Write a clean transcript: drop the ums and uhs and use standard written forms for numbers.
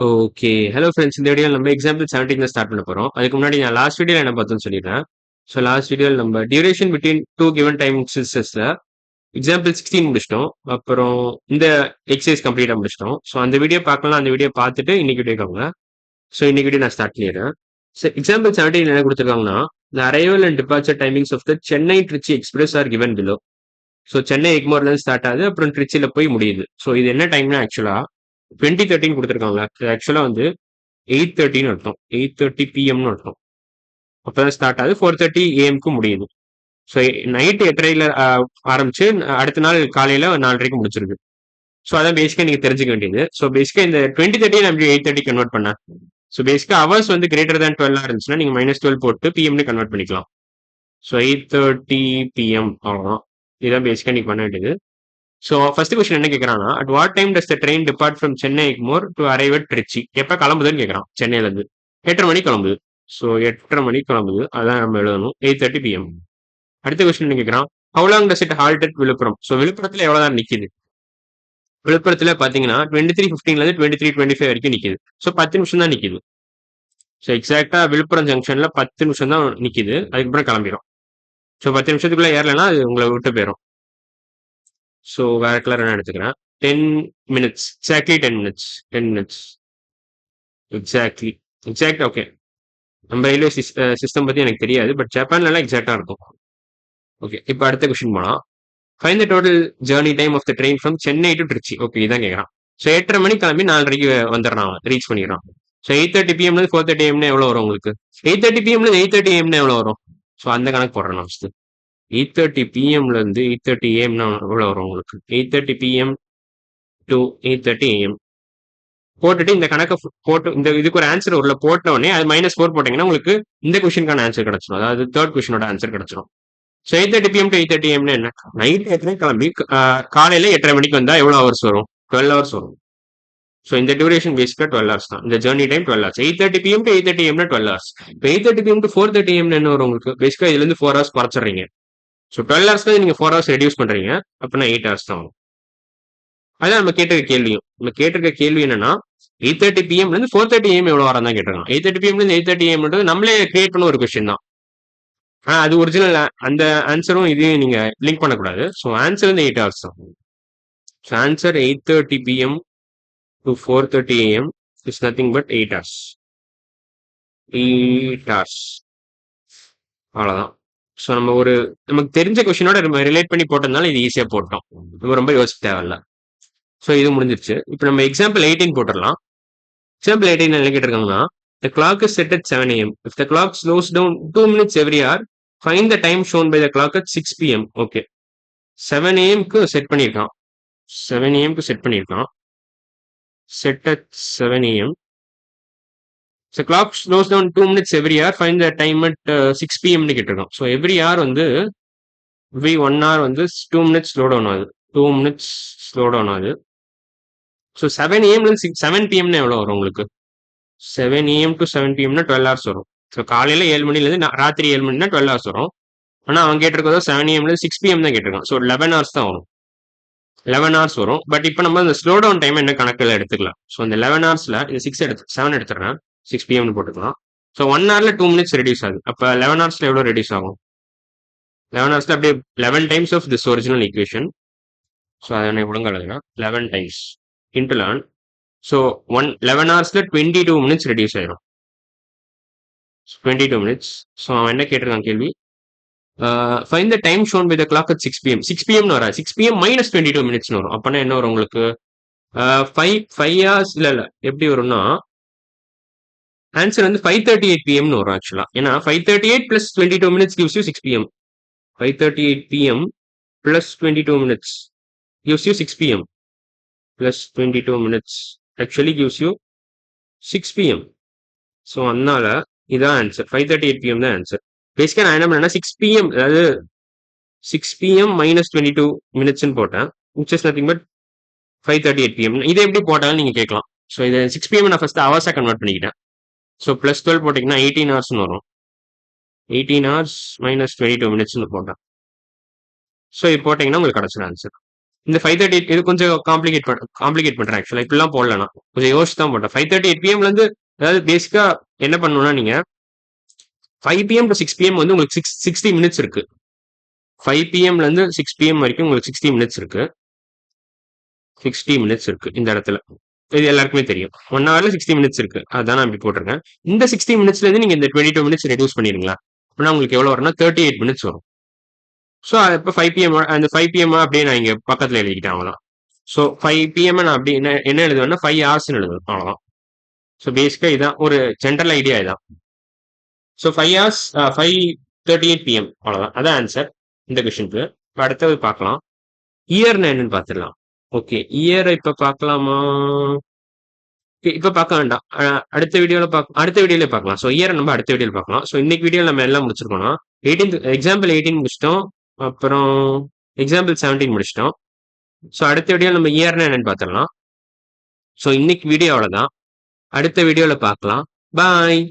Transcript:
Okay. Hello friends. இந்த வீடியோல நம்ம எக்ஸாம்பிள் 17ல ஸ்டார்ட் பண்ண போறோம். அதுக்கு முன்னாடி நான் லாஸ்ட் வீடியோல என்ன பார்த்தோம்னு சொல்லிடுறேன். ஸோ லாஸ்ட் வீடியோல நம்ம டியூரேஷன் பிட்வீன் 2 கிவன் டைம் இன்ஸ்டன்சஸ்ல எக்ஸாம்பிள் 16 முடிச்சிட்டோம். அப்புறம் இந்த எக்ஸர்சைஸ் கம்ப்ளீட்டா முடிச்சிட்டோம். ஸோ அந்த வீடியோ பார்க்கலாம். அந்த வீடியோ பார்த்துட்டு இன்னைக்கு வீடியோ வாங்க. ஸோ இன்னைக்கு வீடியோ நான் ஸ்டார்ட் பண்ணிடுறேன். ஸோ எக்ஸாம்பிள் 17 என்ன கொடுத்துருக்காங்கன்னா, the arrival and departure timings of the Chennai Tiruchi express are given below. So Chennai எக்மோர்ல இருந்து ஸ்டார்ட் ஆகுது, அப்புறம் திருச்சியில போய் முடியுது. ஸோ இது என்ன டைம்னா ஆக்சுவலா 2013 கொடுத்துருக்காங்க. ஆக்சுவலா வந்து 8:30ன்னு அர்த்தம். 8:30 பிஎம்னு அர்த்தம். அப்பதான் ஸ்டார்ட் ஆகுது, 4:30 ஏஎம்க்கு முடியுது. ஸோ நைட் 8:30ல ஆரம்பிச்சு அடுத்த நாள் காலையில 4:30க்கு முடிச்சிருக்கு. ஸோ அதான் பேசிக்கா நீங்க தெரிஞ்சுக்க வேண்டியது. ஸோ பேசிக்கா இந்த 2030 நம்ம 8:30 கன்வெர்ட் பண்ண. ஸோ பேசிக்கா ஹவர்ஸ் வந்து கிரேட்டர் தேன் 12 இருந்துச்சுன்னா நீங்க -12 போட்டு பிஎம்னு கன்வெர்ட் பண்ணிக்கலாம். ஸோ 8:30 பிஎம் அவ்வளோதான். இதுதான் பேசிக்கா நீங்க பண்ண வேண்டியது. ஸோ ஃபர்ஸ்ட் கொஸ்டின் என்ன கேட்கறாங்கன்னா, at what time does the train depart from Chennai Egmore to arrive at Tiruchi? எப்ப கிளம்புதுன்னு கேட்கறான். சென்னையில இருந்து 8:30 மணிக்கு கிளம்புது. ஸோ 8:30 மணிக்கு கிளம்புது, அதான் நம்ம எழுதணும். 8:30 பிஎம். அடுத்த கொஸ்டின் என்ன கேட்கறான், how long does it halt at Villupuram? So விழுப்புரத்துல எவ்வளவு நேரம் நிக்குது? விழுப்புரத்துல பாத்தீங்கன்னா 23:15ல இருந்து 23:25 வரைக்கும் நிக்குது. ஸோ 10 நிமிஷம் தான் நிக்குது. ஸோ எக்ஸாக்டா விழுப்புரம் ஜங்ஷன்ல 10 நிமிஷம் தான் நிக்குது, அதுக்கப்புறம் கிளம்பிடும். ஸோ 10 நிமிஷத்துக்குள்ள ஏறலைன்னா அது உங்களை விட்டு போயிடும். ஸோ வேற கலர் என்ன எடுத்துக்கிறேன், 10 minutes, exactly 10 minutes, 10 minutes exactly. Exact okay. நம்ம ரயில்வே சிஸ்டம் பத்தி எனக்கு தெரியாது, பட் ஜப்பான்ல எல்லாம் எக்ஸாக்டா இருக்கும். ஓகே, இப்போ அடுத்த கொஸ்டின் போலாம். Find the total journey time of the train from Chennai to Trichy. Okay, இதான் கேட்கறான். ஸோ 8:30 மணிக்கு கிளம்பி 4:30க்கு வந்துடுறான், ரீச் பண்ணிடுறான். ஸோ 8:30 பிஎம்ல 4:30 ஏஎம்னு எவ்வளவு வரும் உங்களுக்கு? 8:30 பிஎம்ல 8:30 ஏஎம்னு எவ்வளவு வரும்? ஸோ அந்த கணக்கு போடுறேன் நான் ஃபர்ஸ்ட். 8:30 பிஎம்ல இருந்து 8:30 ஏஎம்னா எவ்வளவு வரும் உங்களுக்கு? 8:30 பிஎம் டு 8:30 ஏஎம் போட்டுட்டு இந்த கணக்கை போட்டு இந்த இதுக்கு ஒரு ஆன்சர் உள்ள போட்ட உடனே அது -4 போட்டீங்கன்னா உங்களுக்கு இந்த கொஸ்டினுக்கான ஆன்சர் கிடைச்சிடும். அதாவது தேர்ட் கொஸ்டினோட ஆன்சர் கிடைச்சிடும். ஸோ 8:30 பிஎம் டு 8:30 ஏஎம்னு என்ன? நைட் 8:30 கிளம்பி காலையில 8:30 மணிக்கு வந்தா எவ்வளவு ஹவர்ஸ் வரும்? 12 ஹவர்ஸ் வரும். ஸோ இந்த டியூரேஷன் பேசிக்கா 12 ஹவர்ஸ் தான். இந்த journey time 12 hours. 8:30 PM to 8:30 ஏஎம்னா 12 hours. இப்போ 8:30 பிஎம் டு 4:30 ஏஎம்னு என்ன வரும் உங்களுக்கு? பேசிக்கா இதுல இருந்து 4 ஹவர்ஸ் குறைச்சிடுறீங்க. ஸோ 12 ஹவர்ஸ்க்கு நீங்க 4 ஹவர்ஸ் ரெடியூஸ் பண்றீங்க, அப்படின்னா 8 ஹவர்ஸ் தான் வரும். அதான் நம்ம கேட்டிருக்க கேள்வியும். நம்ம கேட்டிருக்க கேள்வி என்னன்னா, 8:30 பிஎம்ல இருந்து 4:30 ஏஎம் எவ்வளவு வரம் தான் கேட்டிருக்காங்க. 8:30 பிஎம்ல இருந்து 8:30 ஏஎம்ன்றது நம்மளே கிரியேட் பண்ண ஒரு கொஸ்டின் தான். ஆனா அது ஒரிஜினல் அந்த ஆன்சரும் இதையும் நீங்க லிங்க் பண்ணக்கூடாது. ஸோ ஆன்சர் வந்து 8 ஹவர்ஸ் தான். So answer 8:30 PM to 4:30 AM is nothing but 8 hours. 8 hours அவ்வளவுதான். ஸோ நம்ம ஒரு நமக்கு தெரிஞ்ச கொஸ்டினோட நம்ம ரிலேட் பண்ணி போட்டதுனால இது ஈஸியா போட்டோம். நம்ம ரொம்ப யோசிக்க தேவையில்ல. ஸோ இது முடிஞ்சிருச்சு. இப்போ நம்ம எக்ஸாம்பிள் 18 போட்டுடலாம். எக்ஸாம்பிள் 18 என்ன கேட்டிருக்காங்கன்னா, the clock is set at 7 a.m. If the clock slows down 2 minutes every hour, find the time shown by the clock at 6 p.m. Okay, 7 a.m.க்கு செட் பண்ணியிருக்கான். 7 a.m.க்கு செட் பண்ணியிருக்கான். Set at 7 a.m. The clock slows down 2 minutes every hour, find the time at 6 p.m.னு கேட்டிருக்கான். So every hour வந்து every 1 hour வந்து 2 minutes slow down ஆகுது. 2 minutes slow down ஆகுது. So 7 a.m. 7 p.m.னு எவ்வளோ வரும் உங்களுக்கு? 7 a.m. to 7 p.m.னா 12 ஹவர்ஸ் வரும். ஸோ காலையில 7 மணிலேருந்து ராத்திரி 7 மணினா 12 ஹவர்ஸ் வரும். ஆனால் அவன் கேட்டிருக்கதோ 7 a.m. 6 p.m. தான் கேட்டிருக்கான். ஸோ 11 ஹவர்ஸ் தான் வரும். 11 ஹவர்ஸ் வரும். பட் இப்போ நம்ம இந்த ஸ்லோ டவுன் டைம் என்ன கணக்கில் எடுத்துக்கலாம். ஸோ இந்த 11 ஹவர்ஸ்ல இது 7 எடுத்துறேன், 6 p.m. போட்டுக்கலாம். ஸோ 1 ஹவர்ல 2 மினிட்ஸ் ரெடியூஸ் ஆகுது. அப்போ 11 ஹவர்ஸ்ல எவ்வளோ ரெடியூஸ் ஆகும்? 11 ஹவர்ஸ்ல அப்படியே 11 times of this original equation. So அதை ஒழுங்காக எழுதுனா 11 டைம்ஸ் இன்ட்டு 11. ஸோ 11 ஹவர்ஸ்ல 22 மினிட்ஸ் ரெடியூஸ் ஆயிடும். 22 மினிட்ஸ். ஸோ அவன் என்ன கேட்டிருக்கான் கேள்வி, find the time shown by the clock at 6 p.m. 6 p.m.னு வராது, 6 p.m. -22 மினிட்ஸ்னு வரும். அப்போனா என்ன வரும் உங்களுக்கு? 5 ஹவர்ஸ் இல்லை எப்படி வரும்னா ஆன்சர் வந்து 5:38 p.m.னு வரும் ஆக்சுவலா. ஏன்னா 5:38 + 22 minutes gives you 6 p.m. 5:38 p.m. + 22 minutes gives you 6 p.m. + 22 minutes actually gives you 6 p.m. So அதனால இதான் ஆன்சர். 5:38 p.m. தான் ஆன்சர். பேசிக்கா நான் என்ன பண்ணேன்னா 6 p.m. அதாவது 6 p.m. -22 மினிட்ஸ்ன்னு போட்டேன், which is nothing but 5:38 p.m. இதை எப்படி போட்டாலும் நீங்க கேட்கலாம். ஸோ இதை 6 p.m. நான் ஃபர்ஸ்ட் ஹவர்ஸா கன்வெர்ட் பண்ணிக்கிட்டேன். ஸோ +12 போட்டீங்கன்னா 18 ஹவர்ஸ்னு வரும். 18 ஹவர்ஸ் -22 மினிட்ஸ்னு போட்டேன். ஸோ இது போட்டீங்கன்னா உங்களுக்கு கிடைச்சிடும் ஆன்சர். இந்த 5:38 இது கொஞ்சம் காம்ப்ளிகேட் பண்றேன் ஆக்சுவலா. இப்படிலாம் போடல நான். கொஞ்சம் யோசிச்சு தான் போட்டேன். 5:38 PM இருந்து அதாவது பேசிக்கா என்ன பண்ணணும்னா நீங்க 5 PM to 6 PM வந்து உங்களுக்கு 60 மினிட்ஸ் இருக்கு. 5 PM ல இருந்து 6 PM வரைக்கும் உங்களுக்கு 60 மினிட்ஸ் இருக்கு. 60 மினிட்ஸ் இருக்கு இந்த இடத்துல. இது எல்லாருக்குமே தெரியும். 1 ஹவர்ல 60 மினிட்ஸ் இருக்கு. அதான் நான் இப்படி போட்டிருக்கேன். இந்த 60 மினிட்ஸ்ல இருந்து நீங்க இந்த 22 மினிட்ஸ் ரெடியூஸ் பண்ணிருங்களா? அப்படின்னா உங்களுக்கு எவ்வளவு வரும்னா 38 மினிட்ஸ் வரும். ஸோ இப்போ 5 PM அந்த 5 PM அப்படியே நான் இங்க பக்கத்துல எழுதிக்கிட்டேன் அவ்வளவுதான். ஸோ 5 PM நான் அப்படி என்ன எழுதுவேன்னா 5 ஹவர்ஸ் எழுதுவேன் அவ்வளவுதான். ஸோ பேசிக்கா இதான் ஒரு ஜென்ரல் ஐடியா இதான். ஸோ 5 ஹவர்ஸ் 5:38 PM அவ்வளவுதான். அதான் ஆன்சர் இந்த கொஸ்டினுக்கு. இப்போ அடுத்தது பார்க்கலாம். இயர்னா என்னன்னு பார்த்துடலாம். ஓகே, இயர் இப்ப பார்க்கலாமா? இப்ப பார்க்க வேண்டாம். அடுத்த வீடியோல பார்க்கலாம். ஸோ இயர் நம்ம அடுத்த வீடியோல பார்க்கலாம். ஸோ இன்னைக்கு வீடியோ நம்ம எல்லாம் முடிச்சிருக்கோம்னா 18 எக்ஸாம்பிள் 18 முடிச்சிட்டோம். அப்புறம் எக்ஸாம்பிள் 17 முடிச்சிட்டோம். ஸோ அடுத்த வீடியோல நம்ம இயர்னா என்னன்னு பார்த்துடலாம். ஸோ இன்னைக்கு வீடியோ அவ்வளவுதான். அடுத்த வீடியோல பார்க்கலாம். பாய்.